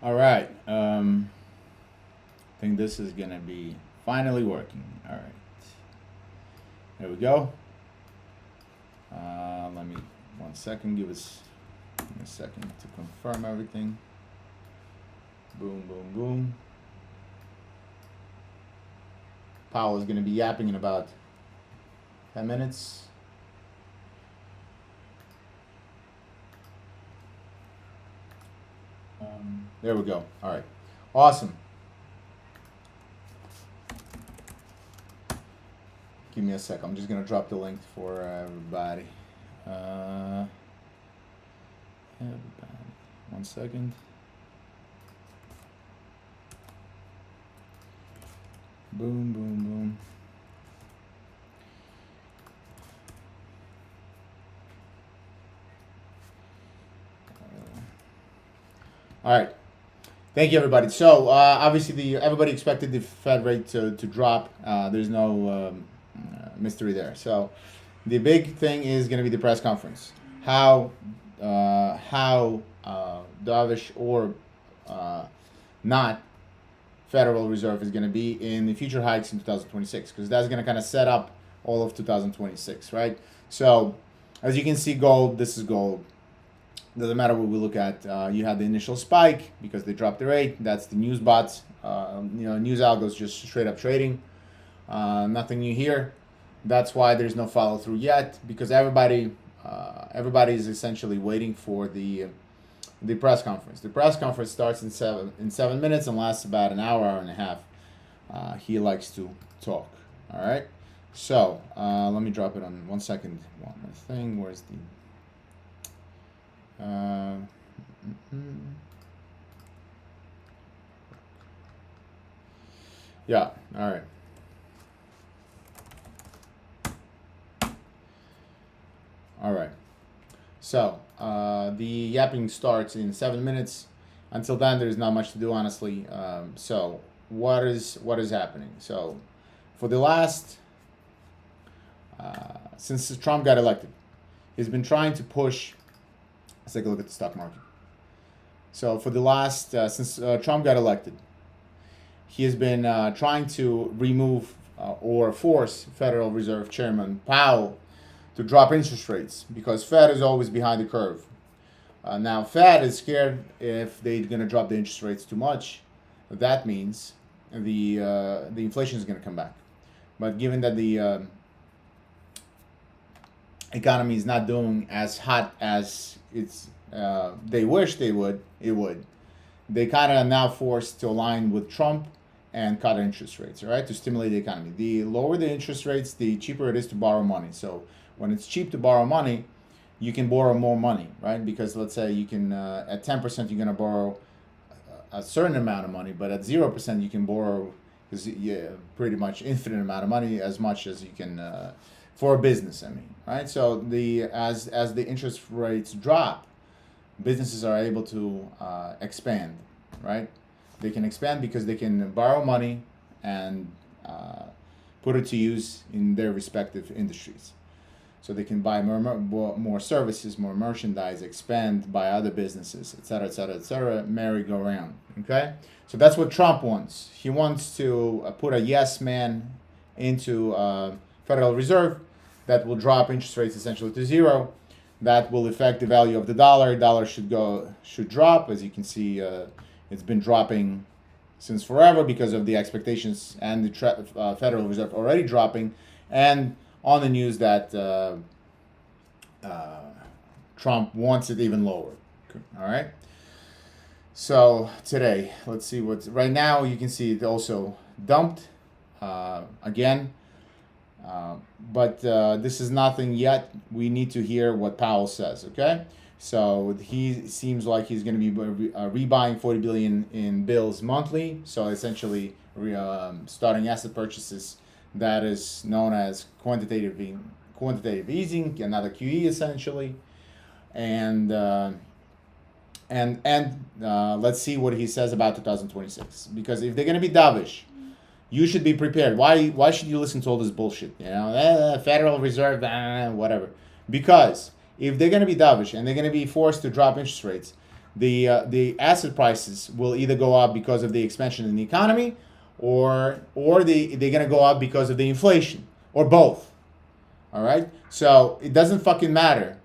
All right. I think this is gonna be finally working. All right. There we go. Let me 1 second. Give me a second to confirm everything. Boom, boom, boom. Powell is gonna be yapping in about 10 minutes. There we go. All right. Awesome. Give me a sec. I'm just going to drop the link for everybody. Everybody. 1 second. Boom, boom, boom. All right. Thank you, everybody. So obviously, everybody expected the Fed rate to drop. There's no mystery there. So the big thing is going to be the press conference. How dovish or not Federal Reserve is going to be in the future hikes in 2026, because that's going to kind of set up all of 2026, right? So as you can see, gold. This is gold. Doesn't matter what we look at. You had the initial spike because they dropped the rate. That's the news bots. News algos just straight up trading. Nothing new here. That's why there's no follow through yet, because everybody is essentially waiting for the press conference. The press conference starts in 7 minutes and lasts about an hour and a half. He likes to talk. All right. So let me drop it on 1 second. One more thing. Where's the yeah, all right. All right. So the yapping starts in 7 minutes. Until then, there's not much to do, honestly. So what is happening? So for the last since Trump got elected, he's been trying to push. Let's take a look at the stock market. So for the last, since Trump got elected, he has been trying to remove or force Federal Reserve Chairman Powell to drop interest rates, because Fed is always behind the curve. Now Fed is scared if they're going to drop the interest rates too much, that means the inflation is going to come back. But given that the economy is not doing as hot as they wish it would. They kind of now forced to align with Trump and cut interest rates, right, to stimulate the economy. The lower the interest rates, the cheaper it is to borrow money. So when it's cheap to borrow money, you can borrow more money, right? Because let's say you can at 10% you're going to borrow a certain amount of money, but at 0% you can borrow pretty much infinite amount of money, as much as you can. For a business, I mean, right? So as the interest rates drop, businesses are able to expand, right? They can expand because they can borrow money and put it to use in their respective industries. So they can buy more services, more merchandise, expand, buy other businesses, et cetera, merry-go-round, okay? So that's what Trump wants. He wants to put a yes man into Federal Reserve that will drop interest rates essentially to zero. That will affect the value of the dollar. Dollar should drop. As you can see, it's been dropping since forever because of the expectations, and the Federal Reserve already dropping, and on the news that Trump wants it even lower. All right. So today, let's see what's right now. You can see it also dumped again. But this is nothing yet. We need to hear what Powell says, okay? So he seems like he's going to be rebuying 40 billion in bills monthly. So essentially starting asset purchases. That is known as quantitative easing, another QE essentially. And let's see what he says about 2026. Because if they're going to be dovish, you should be prepared. Why should you listen to all this bullshit? Federal Reserve, whatever. Because if they're going to be dovish and they're going to be forced to drop interest rates, the asset prices will either go up because of the expansion in the economy, or they're gonna go up because of the inflation, or both. All right, so it doesn't fucking matter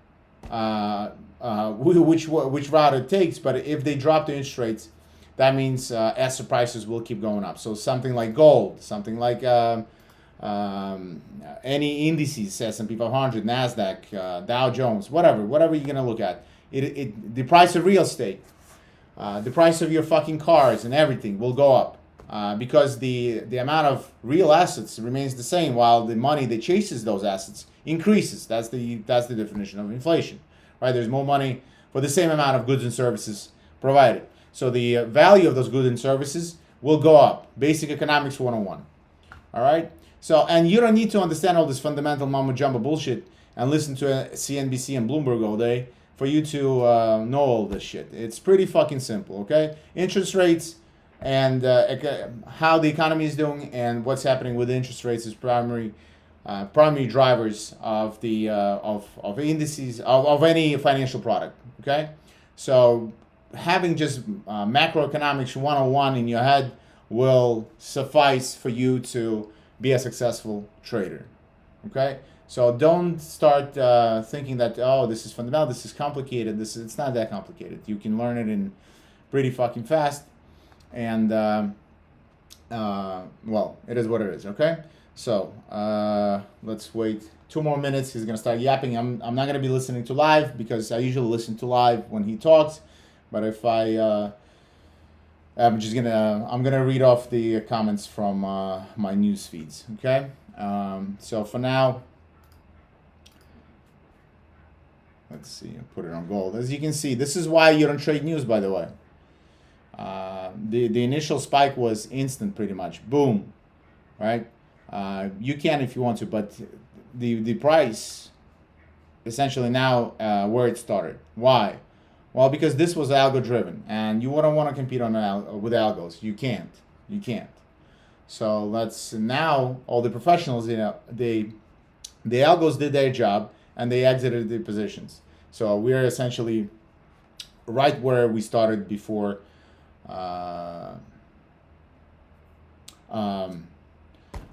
which route it takes, but if they drop the interest rates, that means asset prices will keep going up. So something like gold, something like any indices, S&P 500, Nasdaq, Dow Jones, whatever you're gonna look at, the price of real estate, the price of your fucking cars and everything will go up because the amount of real assets remains the same, while the money that chases those assets increases. That's the definition of inflation, right? There's more money for the same amount of goods and services provided. So the value of those goods and services will go up. Basic economics 101. All right. So, and you don't need to understand all this fundamental mumbo jumbo bullshit and listen to CNBC and Bloomberg all day for you to know all this shit. It's pretty fucking simple. Okay. Interest rates and how the economy is doing and what's happening with interest rates is primary drivers of the of indices of any financial product. Okay. So having just macroeconomics 101 in your head will suffice for you to be a successful trader. Okay, so don't start thinking that, oh, this is fundamental, this is complicated. It's not that complicated. You can learn it in pretty fucking fast, and well, it is what it is. Okay, so let's wait 2 more minutes. He's gonna start yapping. I'm not gonna be listening to live because I usually listen to live when he talks. But if I'm gonna read off the comments from my news feeds. Okay. So for now, let's see. I'll put it on gold. As you can see, this is why you don't trade news. By the way, the initial spike was instant, pretty much. Boom, right? You can if you want to, but the price essentially now where it started. Why? Well, because this was algo driven, and you wouldn't want to compete on with algos. You can't. So let's now all the professionals, the algos did their job and they exited the positions. So we're essentially right where we started before.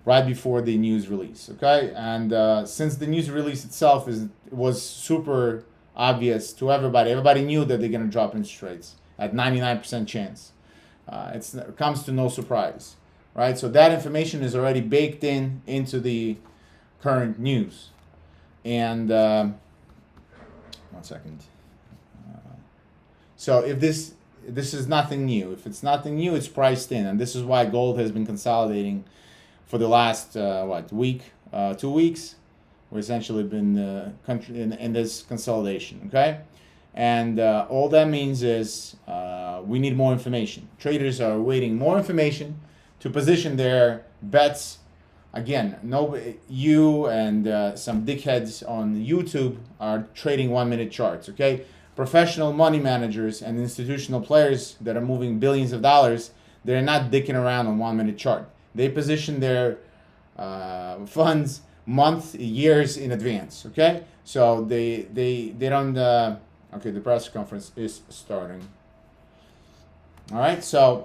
Right before the news release. Okay, and since the news release itself was super obvious to everybody. Everybody knew that they're going to drop interest rates at 99% chance. It comes to no surprise, right? So that information is already baked into the current news. And 1 second. So if this is nothing new, if it's nothing new, it's priced in, and this is why gold has been consolidating for the last 2 weeks. We've essentially been in this consolidation, okay? And all that means is we need more information. Traders are waiting more information to position their bets. Again, you and some dickheads on YouTube are trading 1-minute charts, okay? Professional money managers and institutional players that are moving billions of dollars, they're not dicking around on 1-minute chart. They position their funds months, years in advance. Okay, so they don't. Okay, the press conference is starting. All right, so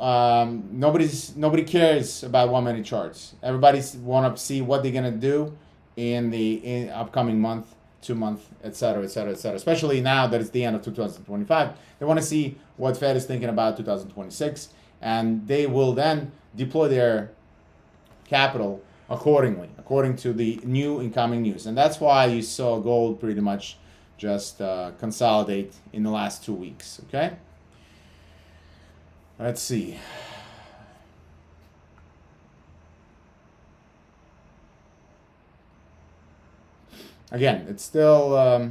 nobody cares about 1-minute charts. Everybody's want to see what they're gonna do in the upcoming month, 2 month, etc., etc., etc. Especially now that it's the end of 2025, they want to see what Fed is thinking about 2026, and they will then deploy their capital accordingly, according to the new incoming news. And that's why you saw gold pretty much just consolidate in the last 2 weeks. Okay, let's see. Again, it's still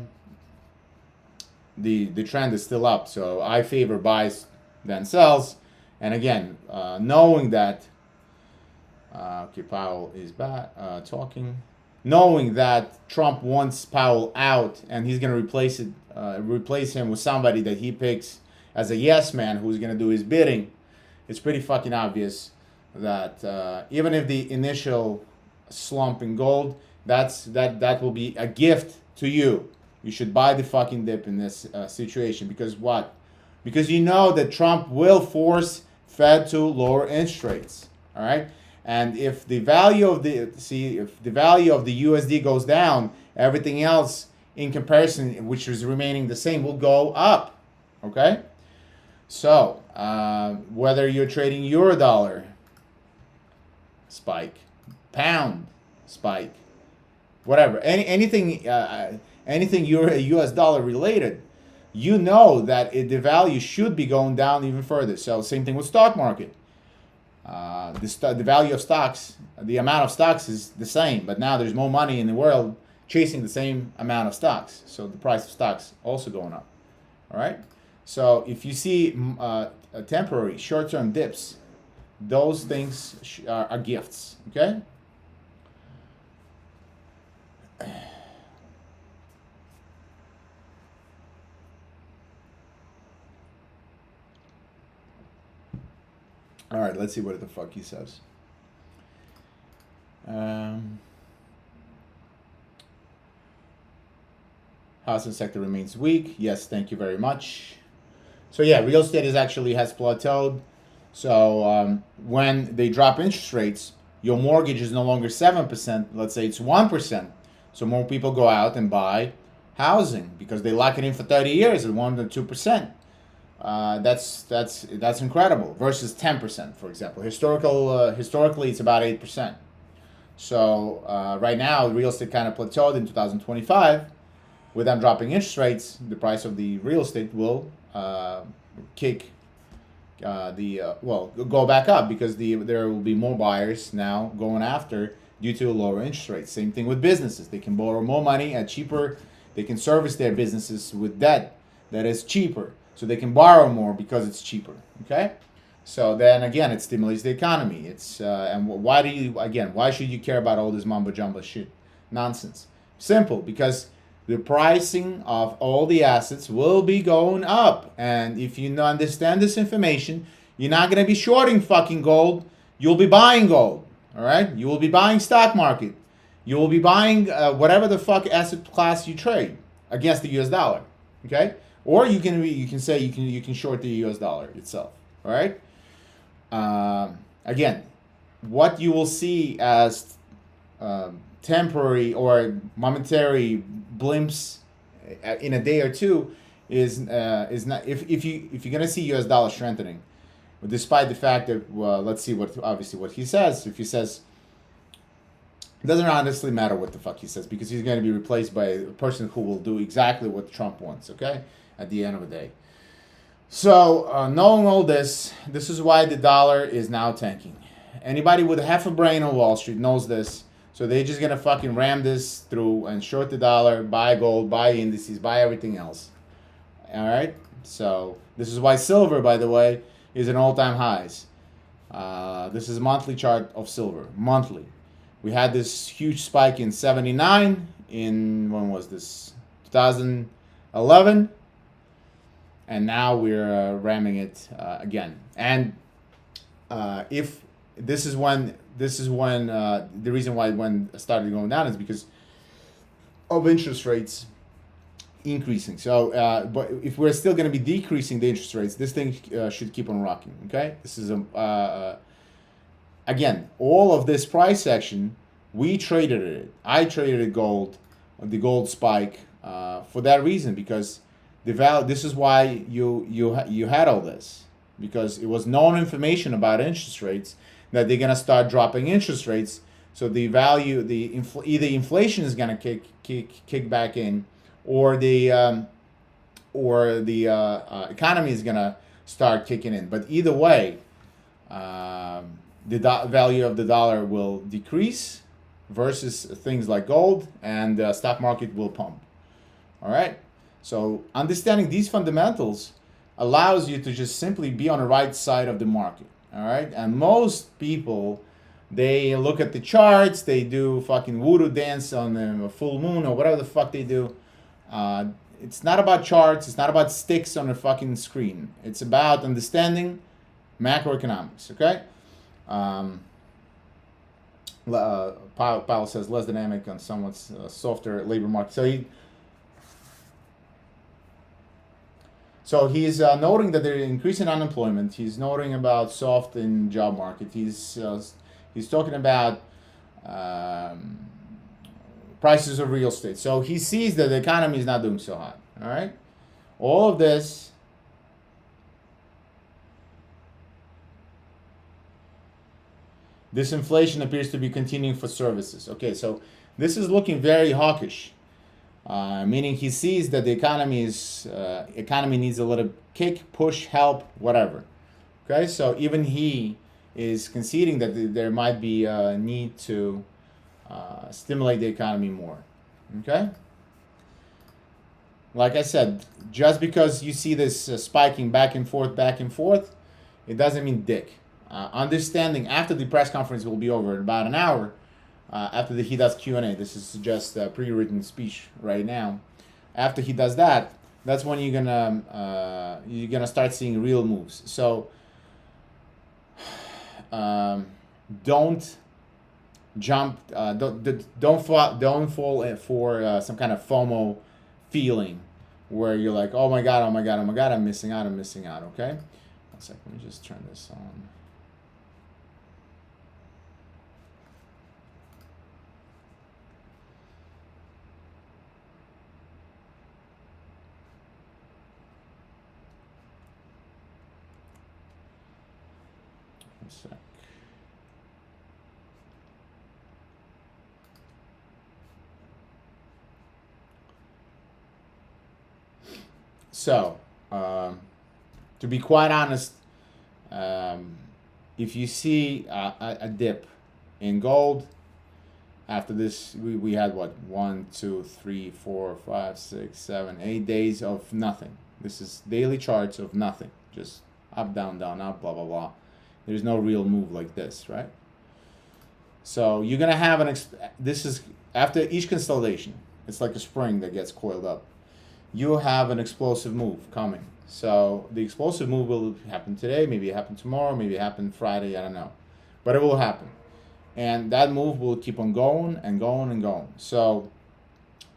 the trend is still up, so I favor buys than sells. And again, knowing that okay, Powell is back talking. Knowing that Trump wants Powell out and he's going to replace him with somebody that he picks as a yes man who's going to do his bidding, it's pretty fucking obvious that even if the initial slump in gold, that will be a gift to you. You should buy the fucking dip in this situation because what? because you know that Trump will force Fed to lower interest rates. All right, and if the value of the USD goes down, everything else in comparison, which is remaining the same, will go up. Okay, so whether you're trading euro dollar spike, pound spike, whatever, anything euro US dollar related, you know that the value should be going down even further. So same thing with stock market. The value of stocks, the amount of stocks is the same, but now there's more money in the world chasing the same amount of stocks. So the price of stocks also going up. All right. So if you see temporary short-term dips, those things are gifts. Okay. All right, let's see what the fuck he says. Housing sector remains weak. Yes, thank you very much. So yeah, real estate has plateaued. So when they drop interest rates, your mortgage is no longer 7%. Let's say it's 1%. So more people go out and buy housing because they lock it in for 30 years at 1 to 2%. That's incredible versus 10%, for example. Historically, it's about 8%. So right now, real estate kind of plateaued in 2025. With them dropping interest rates, the price of the real estate will go back up because there will be more buyers now going after due to lower interest rates. Same thing with businesses. They can borrow more money at cheaper. They can service their businesses with debt that is cheaper. So they can borrow more because it's cheaper. Okay, so then again, it stimulates the economy. It's and why should you care about all this mumbo jumbo shit, nonsense? Simple, because the pricing of all the assets will be going up, and if you understand this information, you're not gonna be shorting fucking gold. You'll be buying gold. All right, you will be buying stock market. You will be buying whatever the fuck asset class you trade against the US dollar. Okay. Or you can short the US dollar itself. All right. Again, what you will see as temporary or momentary blimps in a day or two is not if you're gonna see US dollar strengthening, despite the fact that let's see what he says. If he says, it doesn't honestly matter what the fuck he says because he's going to be replaced by a person who will do exactly what Trump wants. Okay. At the end of the day. So knowing all this is why the dollar is now tanking. Anybody with half a brain on Wall Street knows this. So they're just going to fucking ram this through and short the dollar, buy gold, buy indices, buy everything else. All right. So this is why silver, by the way, is an all-time highs. This is a monthly chart of silver. Monthly. We had this huge spike in 79 in, when was this? 2011. And now we're ramming it again. And if this is when the reason why when it started going down is because of interest rates increasing. So, but if we're still going to be decreasing the interest rates, this thing should keep on rocking. Okay, this is again, all of this price action, we traded it. I traded it gold, the gold spike for that reason because. This is why you had all this, because it was known information about interest rates that they're gonna start dropping interest rates. So the value, either inflation is gonna kick back in, or the economy is gonna start kicking in. But either way, the value of the dollar will decrease versus things like gold, and the stock market will pump. All right. So understanding these fundamentals allows you to just simply be on the right side of the market. All right. And most people, they look at the charts, they do fucking voodoo dance on the full moon or whatever the fuck they do. It's not about charts. It's not about sticks on a fucking screen. It's about understanding macroeconomics. Okay. Powell says less dynamic on somewhat softer labor market. So he's noting that there's increasing unemployment. He's noting about soft in job market. He's talking about prices of real estate. So he sees that the economy is not doing so hot. All right, all of this. This inflation appears to be continuing for services. Okay, so this is looking very hawkish, meaning he sees that the economy needs a little kick, push, help, whatever. Okay, so even he is conceding that there might be a need to stimulate the economy more. Okay, like I said, just because you see this spiking back and forth, it doesn't mean dick. Understanding after the press conference will be over in about an hour, after he does Q&A. This is just a pre-written speech right now. After he does that, that's when you're gonna start seeing real moves. So don't jump, don't fall for some kind of FOMO feeling where you're like, oh my god, I'm missing out. Okay, 1 second, let me just turn this on. Sec. So, to be quite honest, if you see a dip in gold, after this, we had what, 1, 2, 3, 4, 5, 6, 7, 8 days of nothing. This is daily charts of nothing, just up, down, up, blah, blah, blah. There's no real move like this, right? So you're gonna have this is after each consolidation. It's like a spring that gets coiled up. You have an explosive move coming. So the explosive move will happen today, maybe it happen tomorrow, maybe it happen Friday, I don't know. But it will happen. And that move will keep on going and going and going. So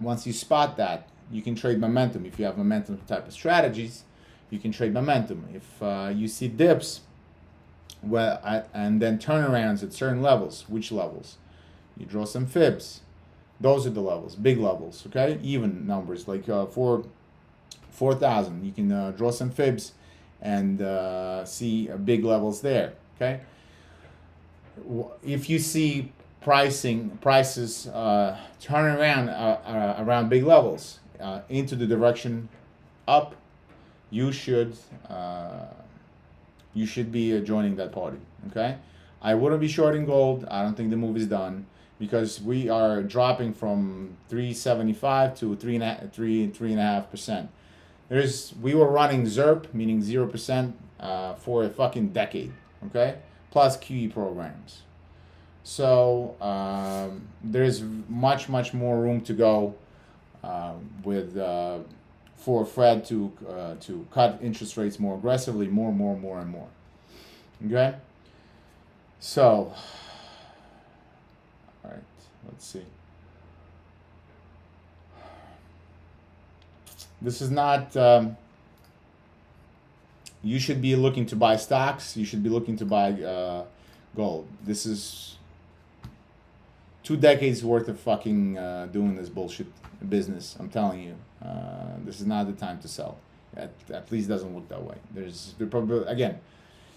once you spot that, you can trade momentum. If you have momentum type of strategies, you can trade momentum. If you see dips, and then turnarounds at certain levels, which levels? You draw some fibs. Those are the levels, big levels, okay? Even numbers, like 4,000. You can draw some fibs and see big levels there, okay? If you see prices turn around big levels into the direction up, you should be joining that party, okay? I wouldn't be shorting gold. I don't think the move is done because we are dropping from 3.75 to 3.5%. We were running ZERP, meaning 0%, for a fucking decade, okay? Plus QE programs. So there's much more room to go for Fed to cut interest rates more aggressively, more and more. Okay? So, all right, let's see. This is not, you should be looking to buy stocks. You should be looking to buy gold. This is 2 decades worth of fucking doing this bullshit business. I'm telling you, this is not the time to sell. At least doesn't look that way. There's the probability, again,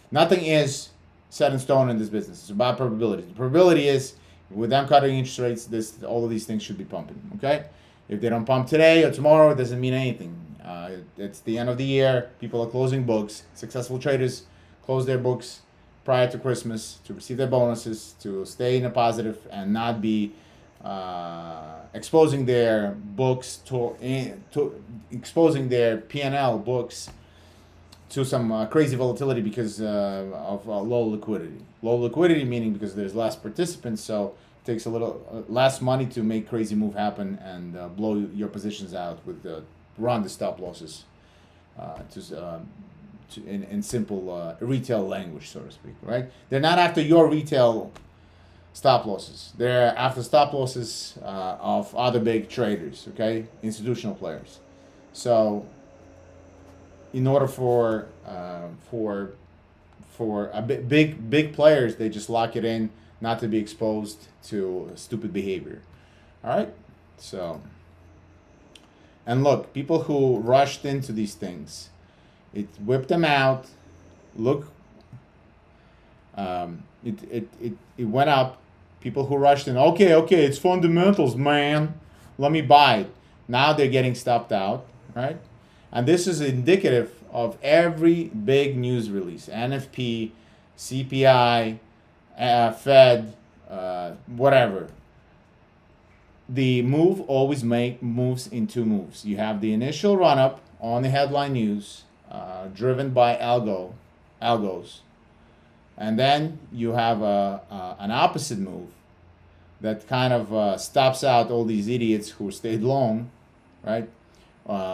nothing is set in stone in this business. It's about probability. The probability is with them cutting interest rates, all of these things should be pumping. Okay, if they don't pump today or tomorrow, it doesn't mean anything. It's the end of the year. People are closing books. Successful traders close their books prior to Christmas to receive their bonuses, to stay in a positive and not be exposing their books to exposing their P&L books to some crazy volatility because of low liquidity. Low liquidity meaning because there's less participants, so it takes a little less money to make crazy move happen and blow your positions out with run the stop losses in simple retail language, so to speak, right? They're not after your retail stop losses. They're after stop losses of other big traders, okay? Institutional players. So in order for a big players, they just lock it in, not to be exposed to stupid behavior. All right, so, and look, people who rushed into these things, it whipped them out. Look, it went up. People who rushed in, okay, it's fundamentals, man. Let me buy it. Now they're getting stopped out, right? And this is indicative of every big news release: NFP, CPI, Fed, whatever. The move always moves in two moves. You have the initial run-up on the headline news, driven by algos, and then you have an opposite move that kind of stops out all these idiots who stayed long, right?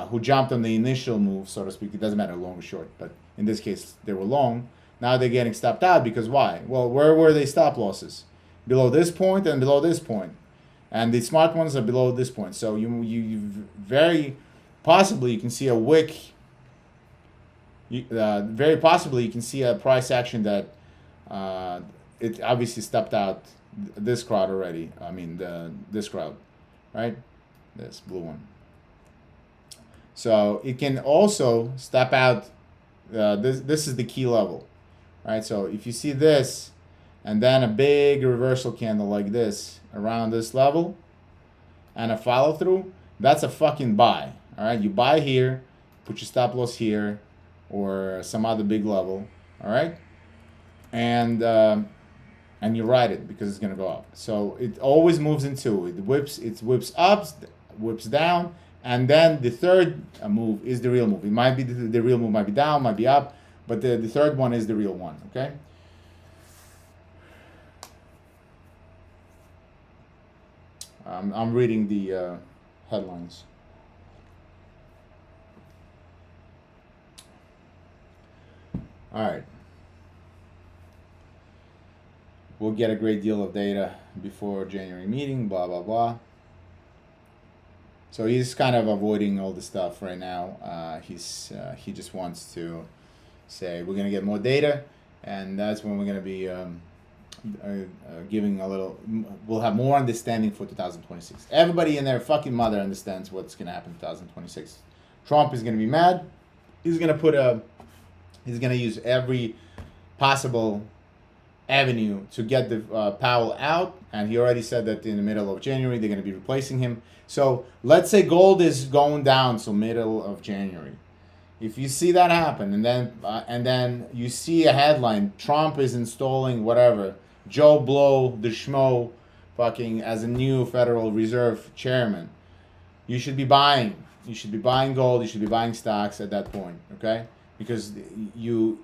Who jumped on the initial move, so to speak. It doesn't matter long or short, but in this case, they were long. Now they're getting stopped out because why? Well, where were they stop losses? Below this point and below this point. And the smart ones are below this point. So you very possibly you can see a wick. Very possibly you can see a price action that it obviously stopped out this crowd already. I mean this crowd, right? This blue one. So it can also step out. This is the key level, right? So if you see this, and then a big reversal candle like this around this level, and a follow through, that's a fucking buy. All right, you buy here, put your stop loss here, or some other big level. All right, and you ride it because it's gonna go up. So it always moves in two. It whips up, whips down. And then the third move is the real move. It might be the real move, might be down, might be up, but the third one is the real one, okay? I'm reading the headlines. All right. We'll get a great deal of data before January meeting, blah, blah, blah. So he's kind of avoiding all the stuff right now. He just wants to say we're gonna get more data, and that's when we're gonna be giving a little. We'll have more understanding for 2026. Everybody and their fucking mother understands what's gonna happen in 2026. Trump is gonna be mad. He's gonna use every possible avenue to get the Powell out, and he already said that in the middle of January they're going to be replacing him. So let's say gold is going down till middle of January. If you see that happen, and then you see a headline, Trump is installing whatever, Joe Blow the schmo fucking as a new Federal Reserve chairman, you should be buying. You should be buying gold. You should be buying stocks at that point, okay? Because you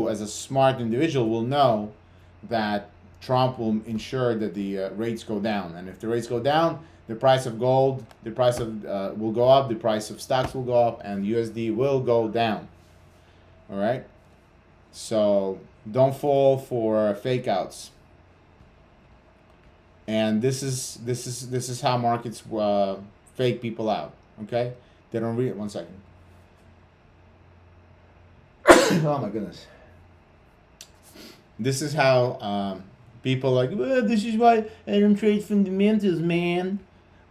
as a smart individual will know that Trump will ensure that the rates go down, and if the rates go down, the price of gold, the price of will go up, the price of stocks will go up, and USD will go down. All right, so don't fall for fake outs. And this is how markets fake people out. Okay, they don't read it. 1 second. Oh my goodness. This is how people are like, well, this is why I don't trade fundamentals, man.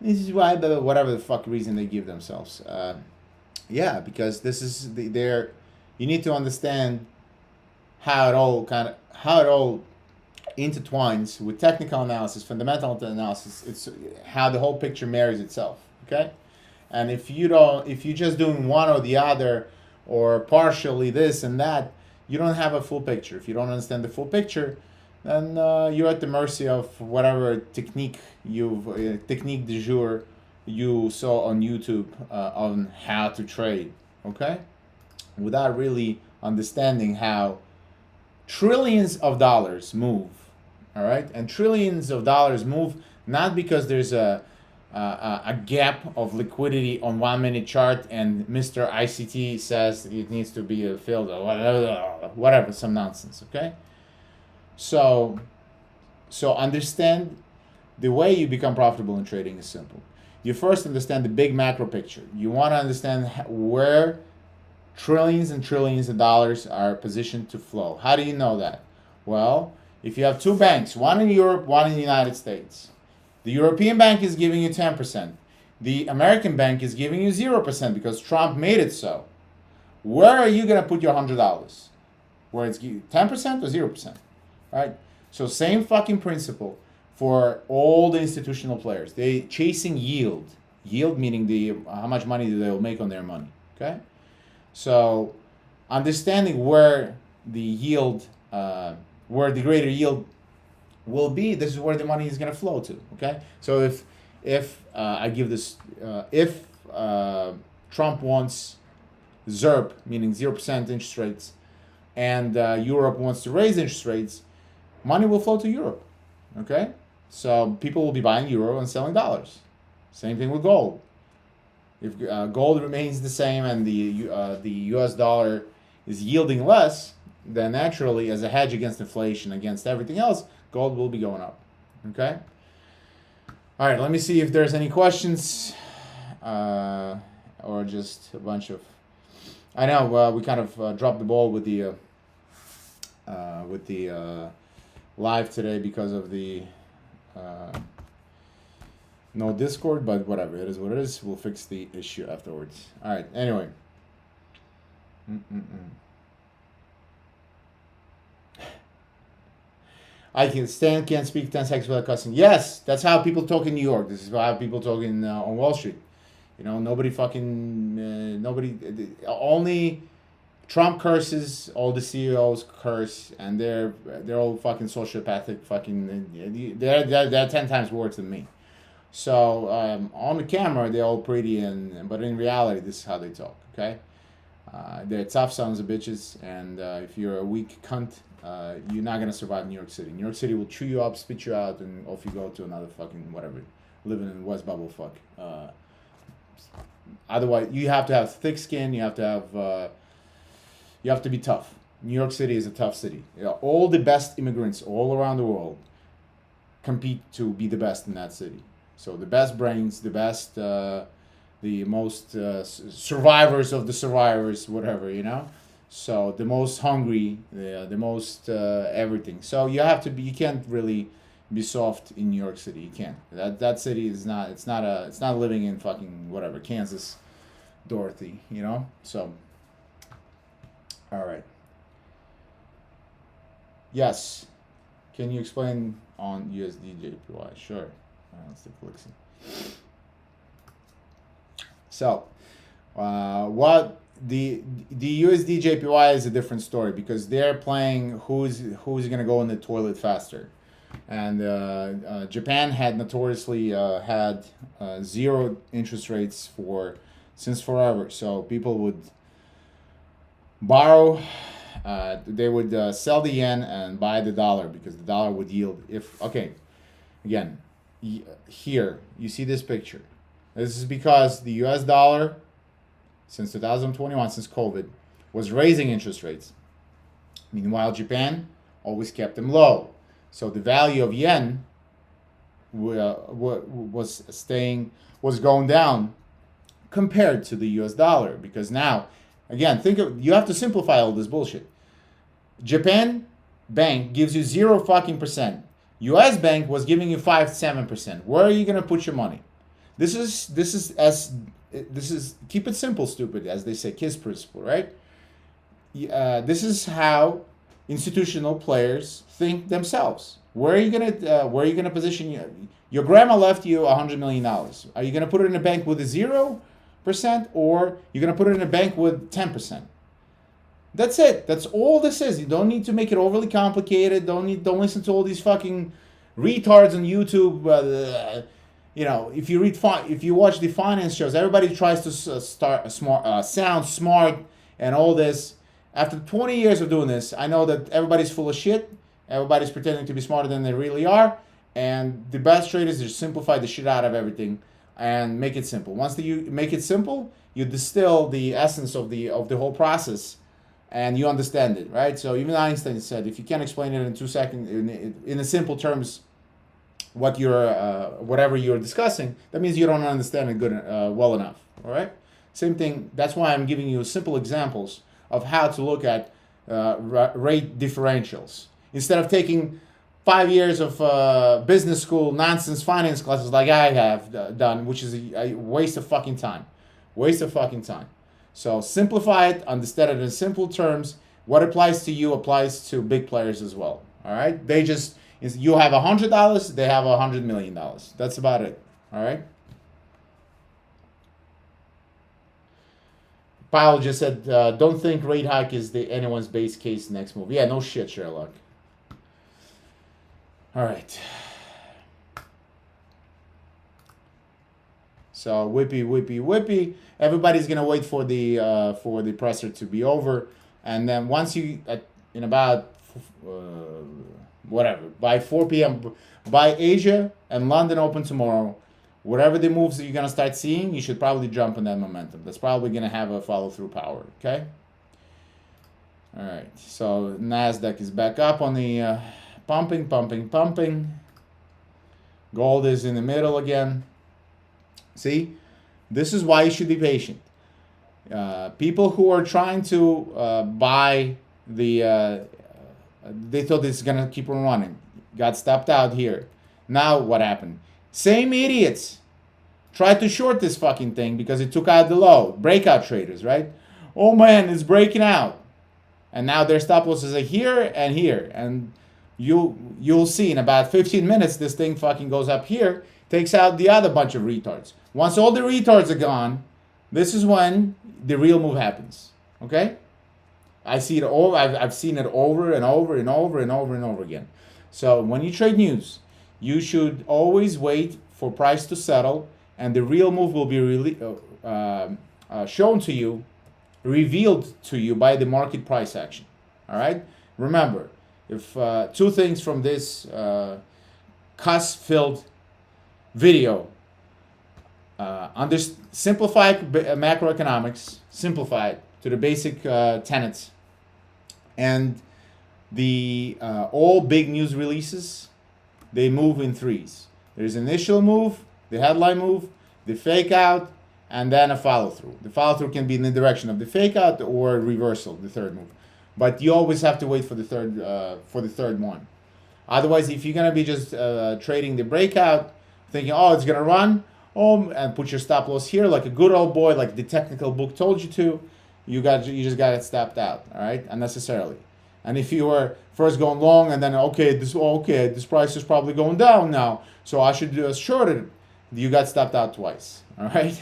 This is why, whatever the fuck reason they give themselves. Yeah, because this is you need to understand how it all intertwines with technical analysis, fundamental analysis. It's how the whole picture marries itself. Okay, and if you're just doing one or the other, or partially this and that, you don't have a full picture. If you don't understand the full picture, then you're at the mercy of whatever technique du jour you saw on YouTube on how to trade, okay? Without really understanding how trillions of dollars move, all right? And trillions of dollars move not because there's a gap of liquidity on 1 minute chart and Mr. ICT says it needs to be filled or whatever, some nonsense, okay? So understand the way you become profitable in trading is simple. You first understand the big macro picture. You want to understand where Trillions and trillions of dollars are positioned to flow. How do you know that? Well, if you have two banks, one in Europe, one in the United States, the European bank is giving you 10%. The American bank is giving you 0% because Trump made it so. Where are you going to put your $100? Where it's 10% or 0%? Right? So same fucking principle for all the institutional players. They chasing yield. Yield meaning how much money they will make on their money. Okay? So understanding where the yield, where the greater yield will be, this is where the money is going to flow to. Okay? So if I give this, if Trump wants ZERP, meaning 0% interest rates, and Europe wants to raise interest rates, money will flow to Europe. Okay? So people will be buying euro and selling dollars. Same thing with gold. If gold remains the same and the US dollar is yielding less, then naturally, as a hedge against inflation, against everything else, gold will be going up. Okay? All right, let me see if there's any questions or just a bunch of... I know we kind of dropped the ball with the live today because of the no Discord, but whatever, it is what it is. We'll fix the issue afterwards. All right, anyway. Can't speak 10 seconds without cussing. Yes, that's how people talk in New York. This is how people talk on Wall Street. You know, only Trump curses, all the CEOs curse, and they're all fucking sociopathic. Fucking, they're 10 times worse than me. So on the camera, they're all pretty, but in reality, this is how they talk. Okay, they're tough sons of bitches, and if you're a weak cunt, you're not gonna survive New York City. New York City will chew you up, spit you out, and off you go to another fucking whatever, living in West Bubble fuck. Otherwise, you have to have thick skin. You have to be tough. New York City is a tough city. You know, all the best immigrants all around the world compete to be the best in that city. So the best brains, the best, the most survivors of the survivors, whatever, you know. So the most hungry, the most everything. So you have to be. You can't really be soft in New York City. You can't. That city is not. It's not living in fucking whatever Kansas, Dorothy. You know. So. All right. Yes. Can you explain on USD JPY? Sure. Let's take a look. So, what the USD JPY is a different story because they're playing who's going to go in the toilet faster, and Japan had notoriously had zero interest rates since forever. So people would borrow. They would sell the yen and buy the dollar because the dollar would yield. Again, here you see this picture. This is because the US dollar, since 2021, since COVID, was raising interest rates. Meanwhile, Japan always kept them low. So the value of yen was going down compared to the US dollar because now, again, you have to simplify all this bullshit. Japan bank gives you 0 fucking percent. US bank was giving you 5-7%. Where are you gonna put your money? This is keep it simple, stupid, as they say, KISS principle, right? This is how institutional players think themselves. Where are you gonna position your grandma left you $100 million? Are you gonna put it in a bank with a 0%, or you're gonna put it in a bank with 10%? That's it. That's all this is. You don't need to make it overly complicated. Don't listen to all these fucking retards on YouTube. If you watch the finance shows, everybody tries to sound smart and all this. After 20 years of doing this, I know that everybody's full of shit. Everybody's pretending to be smarter than they really are. And the best traders just simplify the shit out of everything and make it simple. Once you make it simple, you distill the essence of the whole process. And you understand it, right? So even Einstein said, if you can't explain it in 2 seconds, in a simple terms, whatever you're discussing, that means you don't understand it well enough. All right. Same thing. That's why I'm giving you simple examples of how to look at rate differentials. Instead of taking 5 years of business school nonsense finance classes like I have done, which is a waste of fucking time. Waste of fucking time. So simplify it, understand it in simple terms. What applies to you applies to big players as well. All right? They just, you have $100, they have $100 million. That's about it. All right? Powell just said, don't think rate hike is anyone's base case next move. Yeah, no shit, Sherlock. All right. So whippy. Everybody's gonna wait for the presser to be over, and then once you in about whatever by 4 p.m. by Asia and London open tomorrow, whatever the moves that you're gonna start seeing, you should probably jump on that momentum. That's probably gonna have a follow through power. Okay. All right. So Nasdaq is back up on the pumping. Gold is in the middle again. See, this is why you should be patient. People who are trying to buy the, they thought it's gonna keep on running, got stopped out here. Now what happened? Same idiots tried to short this fucking thing because it took out the low. Breakout traders, right? Oh man, it's breaking out, and now their stop losses are here and here, and you'll see in about 15 minutes this thing fucking goes up here, takes out the other bunch of retards. Once all the retards are gone, this is when the real move happens. Okay? I see it all. I've seen it over and over and over and over and over again. So when you trade news, you should always wait for price to settle, and the real move will be shown to you, revealed to you by the market price action. All right? Remember, if two things from this cuss-filled video, simplified macroeconomics, simplified to the basic tenets, and the all big news releases, they move in threes. There's initial move, the headline move, the fake out, and then a follow through. The follow through can be in the direction of the fake out or reversal, the third move. But you always have to wait for the third one. Otherwise, if you're gonna be just trading the breakout, thinking, oh, it's gonna run, and put your stop loss here like a good old boy, like the technical book told you to, you just got it stopped out, all right, unnecessarily. And if you were first going long and then this price is probably going down now, so I should short it, you got stopped out twice, all right.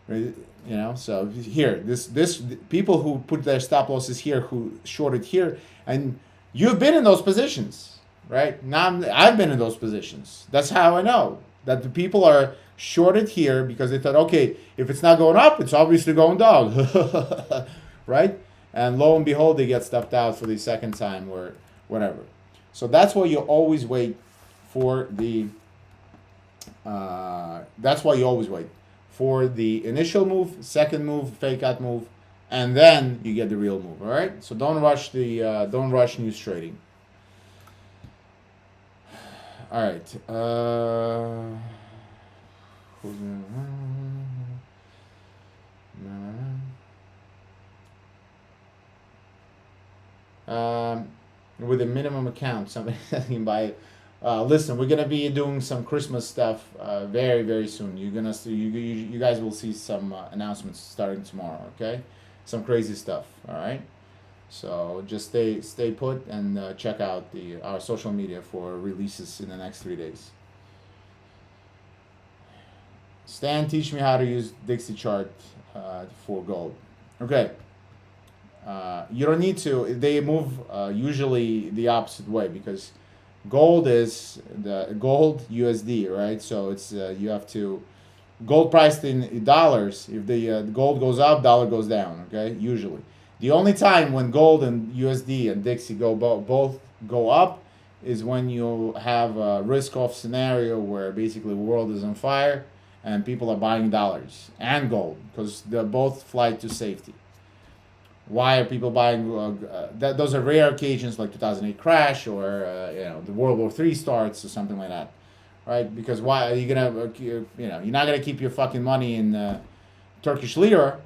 You know, so here, this people who put their stop losses here, who shorted here, and you've been in those positions, right? Now I've been in those positions. That's how I know that the people are shorted here because they thought, okay, if it's not going up, it's obviously going down, right? And lo and behold, they get stopped out for the second time or whatever. So that's why you always wait for the. That's why you always wait for the initial move, second move, fake out move, and then you get the real move. All right. So don't rush news trading. All right. With a minimum account, somebody can buy. Listen, we're gonna be doing some Christmas stuff very, very soon. You're gonna see, you guys will see some announcements starting tomorrow. Okay, some crazy stuff. All right. So just stay put and check out our social media for releases in the next 3 days. Stan, teach me how to use Dixie chart for gold. Okay. You don't need to. They move usually the opposite way because gold is the gold USD, right? So it's you have to gold priced in dollars. If the gold goes up, dollar goes down. Okay, usually. The only time when gold and USD and Dixie both go up is when you have a risk-off scenario where basically the world is on fire and people are buying dollars and gold because they're both flight to safety. Why are people buying? Those are rare occasions like 2008 crash or the World War III starts or something like that, right? Because why are you gonna you're not gonna keep your fucking money in Turkish lira,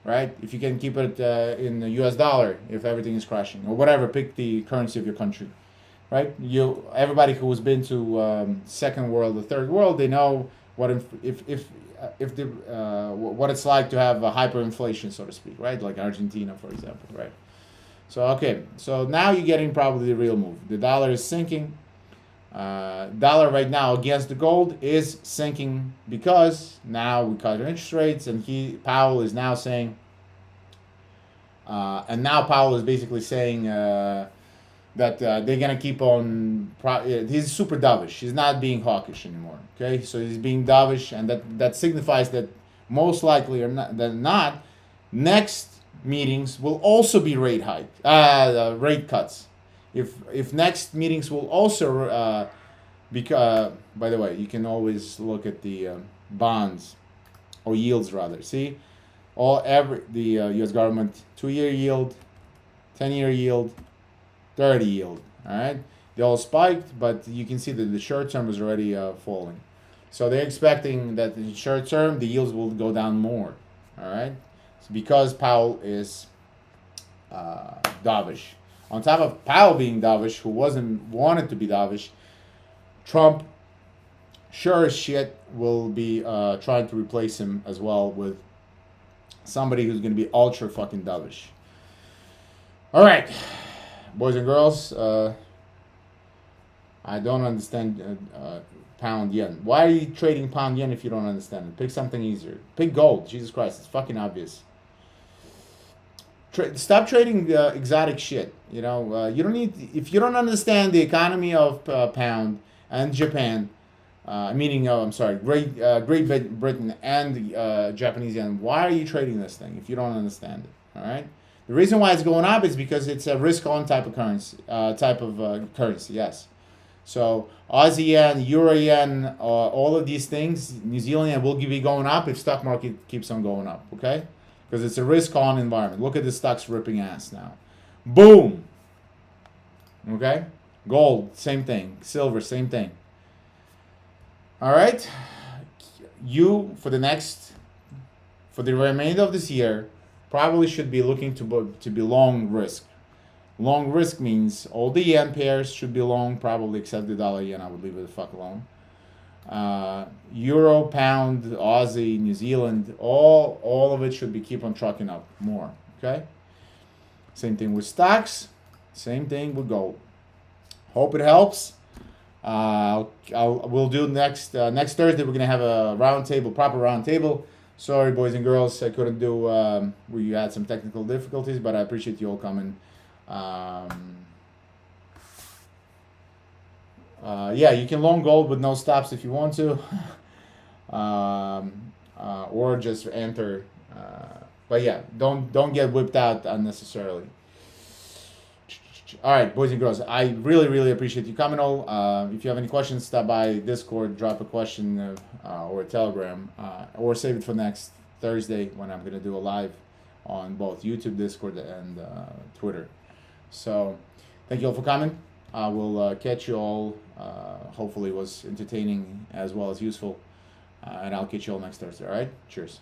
right? If you can keep it in the US dollar, if everything is crashing or whatever, pick the currency of your country, right? Everybody who has been to second world or third world, they know what what it's like to have a hyperinflation, so to speak, right? Like Argentina, for example, right? So okay, so now you're getting probably the real move. The dollar is sinking. Dollar right now against the gold is sinking because now we cut interest rates, and Powell is now saying, and now Powell is basically saying that they're gonna keep on. He's super dovish. He's not being hawkish anymore. Okay, so he's being dovish, and that signifies that most likely or not, next meetings will also be rate cuts. If next meetings will also because by the way, you can always look at the bonds or yields rather. See, the U.S. government 2-year yield, 10-year yield, 30 yield. All right, they all spiked, but you can see that the short term is already falling. So they're expecting that in short term the yields will go down more. All right, so because Powell is dovish. On top of Powell being dovish, who wanted to be dovish, Trump, sure as shit, will be trying to replace him as well with somebody who's going to be ultra fucking dovish. All right, boys and girls, I don't understand pound yen. Why are you trading pound yen if you don't understand it? Pick something easier. Pick gold. Jesus Christ, it's fucking obvious. Stop trading exotic shit. You know, you don't need. If you don't understand the economy of pound and Japan, Great Britain and Japanese yen, why are you trading this thing if you don't understand it? All right. The reason why it's going up is because it's a risk-on type of currency. Yes. So Aussie yen, Euro yen, all of these things, New Zealand yen will be going up if stock market keeps on going up. Okay. Because it's a risk-on environment. Look at the stocks ripping ass now. Boom. Okay? Gold, same thing. Silver, same thing. All right? You, for the remainder of this year, probably should be looking to be long risk. Long risk means all the yen pairs should be long, probably except the dollar yen. I would leave it the fuck alone. Euro, pound, Aussie, New Zealand, all of it should be keep on trucking up more. Okay. Same thing with stocks. Same thing with gold. Hope it helps. We'll do next Thursday. We're gonna have a proper round table. Sorry, boys and girls, I couldn't do. We had some technical difficulties, but I appreciate you all coming. Yeah, you can long gold with no stops if you want to, or just enter. But yeah, don't get whipped out unnecessarily. All right, boys and girls, I really appreciate you coming all. If you have any questions, stop by Discord, drop a question or a Telegram, or save it for next Thursday when I'm gonna do a live on both YouTube, Discord, and Twitter. So thank you all for coming. I will catch you all. Hopefully it was entertaining as well as useful. And I'll catch you all next Thursday. All right? Cheers.